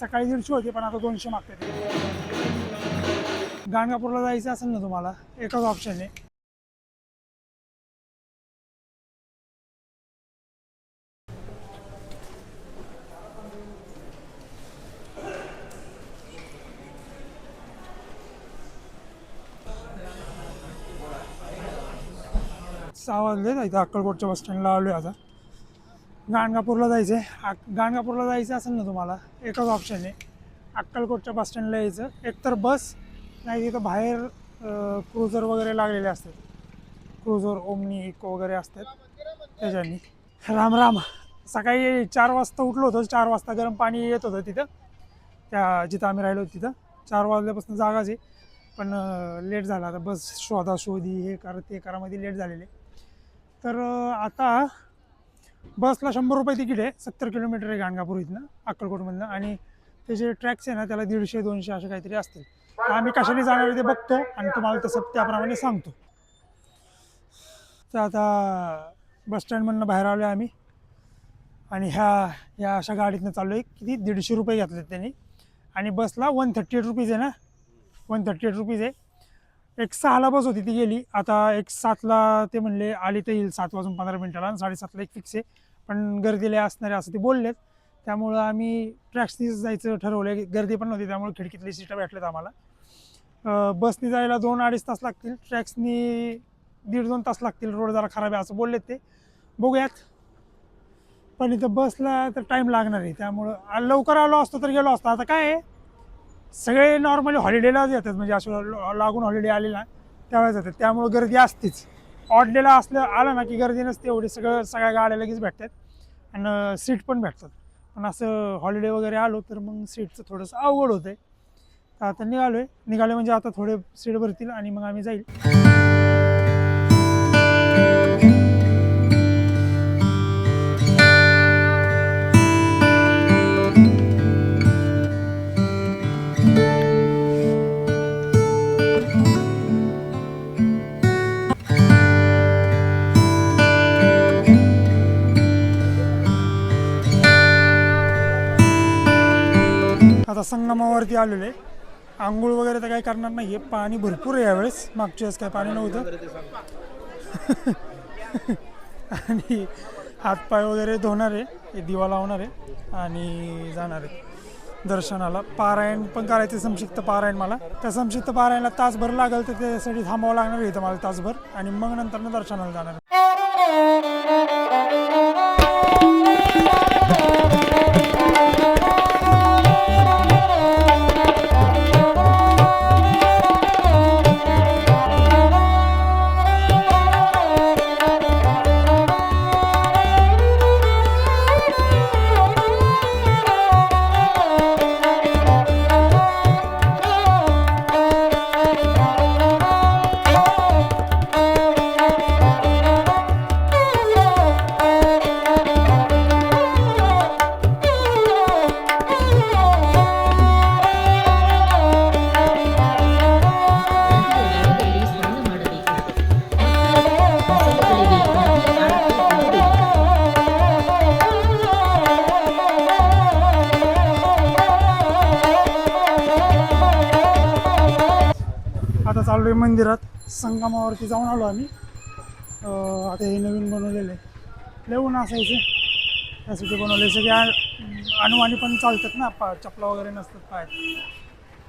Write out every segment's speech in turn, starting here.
सकाळी 150 होते पण आता 200 मागते. गाणगापूरला जायचं असेल ना तुम्हाला, एकच ऑप्शन आहे. सहा वाजले इथं अक्कलकोटच्या बस स्टँडला आलो आता. गाणगापूरला जायचं आहे. गाणगापूरला जायचं असेल ना तुम्हाला, एकच ऑप्शन आहे. अक्कलकोटच्या बस स्टँडला यायचं, एकतर बस नाही तिथं बाहेर क्रुझर वगैरे लागलेले असतात. क्रुझर, ओमनी, इको वगैरे असतात त्याच्यानी. राम राम. सकाळी 4 वाजता उठलो होतो. 4 वाजता गरम पाणी येत होतं तिथं, त्या जिथं आम्ही राहिलो तिथं. 4 वाजल्यापासून जागाच आहे, पण लेट झाला. आता बस शोधी हे करा ते करामध्ये लेट झालेले. तर आता बसला 100 रुपये तिकीट आहे. 70 किलोमीटर आहे गाणगापूर इथनं अक्कलकोटमधनं. आणि त्याचे ट्रॅक्स आहे ना, त्याला 150-200 असे काहीतरी असतील. आम्ही कशाने जाणार ते बघतो आणि तुम्हाला तसं त्याप्रमाणे सांगतो. तर आता बस स्टँडमधनं बाहेर आलो आहे आम्ही आणि ह्या अशा गाडीतनं चाललो आहे. किती 150 रुपये घेतलेत त्यांनी. आणि बसला 138 रुपीज आहे ना, 138 रुपीज आहे. एक 6ला बस होती ती गेली. आता एक 7ला ते म्हणले आली तर येईल 7 वाजून 15 मिनिटाला, आणि 7:30ला एक फिक्स आहे. पण गर्दीला असणारे असं ते बोललेत. त्यामुळं आम्ही ट्रॅक्सनीच जायचं ठरवलं. गर्दी पण नव्हती त्यामुळे खिडकीतली सीटं भेटलेत आम्हाला. बसनी जायला 2-2.5 तास लागतील, ट्रॅक्सनी 1.5-2 तास लागतील. रोड जरा खराब आहे असं बोललेत ते, बघूयात. पण इथं बसला तर टाईम लागणार आहे, त्यामुळं लवकर आलो असतो तर गेलो असतो. आता काय आहे, सगळे नॉर्मली हॉलिडेलाच येतात, म्हणजे असं लागून हॉलिडे आले ना त्यावेळेस येतात, त्यामुळं गर्दी असतेच. ऑड डेला आलं ना की गर्दी नसते एवढी. सगळ्या गाड्या लगेच भेटतात आणि सीट पण भेटतात. पण असं हॉलिडे वगैरे आलो तर मग सीटचं थोडंसं अवघड होतं आहे. आता निघाले म्हणजे आता थोडे सीट भरतील आणि मग आम्ही जाईल. आता संगमावरती आलेलो आहे. आंघोळ वगैरे तर काही करणार नाही आहे, पाणी भरपूर आहे यावेळेस. मागच्या वेळेस काय पाणी नव्हतं. आणि हातपाय वगैरे धुणार आहे, दिवा लावणार आहे आणि जाणार आहे दर्शनाला. पारायण पण करायचं, संक्षिप्त पारायण. मला त्या संक्षिप्त पारायणला तासभर लागेल, तर त्यासाठी थांबावं लागणार आहे इथं मला तासभर, आणि मग नंतर दर्शनाला जाणार आहे. आता चाललो आहे मंदिरात. संगमावरती जाऊन आलो आम्ही. आता हे नवीन बनवलेलं आहे. लय ऊन असायचं त्यासाठी बनवले. सगळे अनुवानी पण चालतात ना, चपला वगैरे नसतात पाय,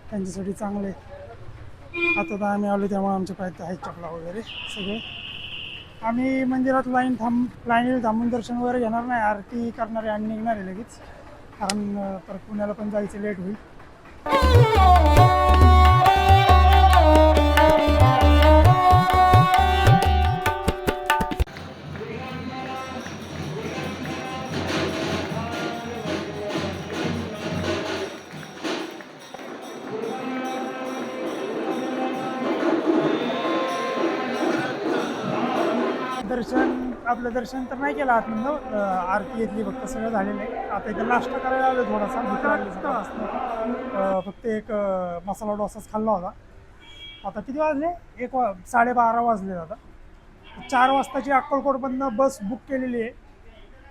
त्यांच्यासाठी चांगले. आता तर आम्ही आलो त्यामुळे आमच्या पायात आहेत चपला वगैरे सगळे. आम्ही मंदिरात लाईनीला थांबून दर्शन वगैरे घेणार नाही, आरती करणारे आणि निघणार आहे लगेच, कारण परत पुण्याला पण जायचं, लेट होईल. आपलं दर्शन तर नाही केलं आतमधनं, आरती घेतली फक्त, सगळं झालेलं आहे. आता इथं नाश्ता करायला आलो थोडासा, भूक लागली सकाळपासून. फक्त एक मसाला डोसाच खाल्ला होता. आता किती वाजले? 12:30 वाजले. आता 4 वाजताची अक्कलकोटमधनं बस बुक केलेली आहे.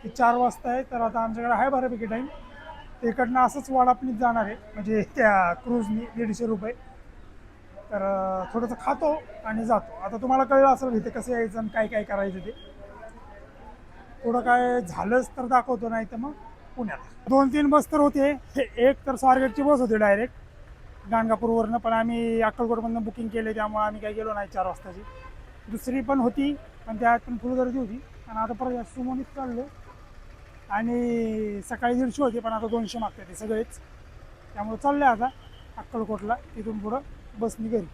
ती 4 वाजता आहे, तर आता आमच्याकडे आहे बऱ्यापैकी टाईम. तिकडनं असंच वडापणीत जाणार आहे, म्हणजे त्या क्रूजनी 150 रुपये. तर थोडंसं खातो आणि जातो. आता तुम्हाला कळलं असेल इथे कसं यायचं आणि काय काय करायचं ते. थोडं काय झालंच तर दाखवतो, नाही तर मग पुण्याला 2-3 बस तर होते. एक तर स्वारगेटची बस होती डायरेक्ट गाणगापूरवरनं, पण आम्ही अक्कलकोटमधनं बुकिंग केले त्यामुळे आम्ही काही गेलो नाही 4 वाजताची. दुसरी पण होती, पण त्यात पण फुल गर्दी होती. आणि आता परत सुमोनीत चाललो आणि सकाळी 150 होते, पण आता 200 मागते ते सगळेच. त्यामुळे चालले आता अक्कलकोटला, तिथून पुढं बसनी घरी.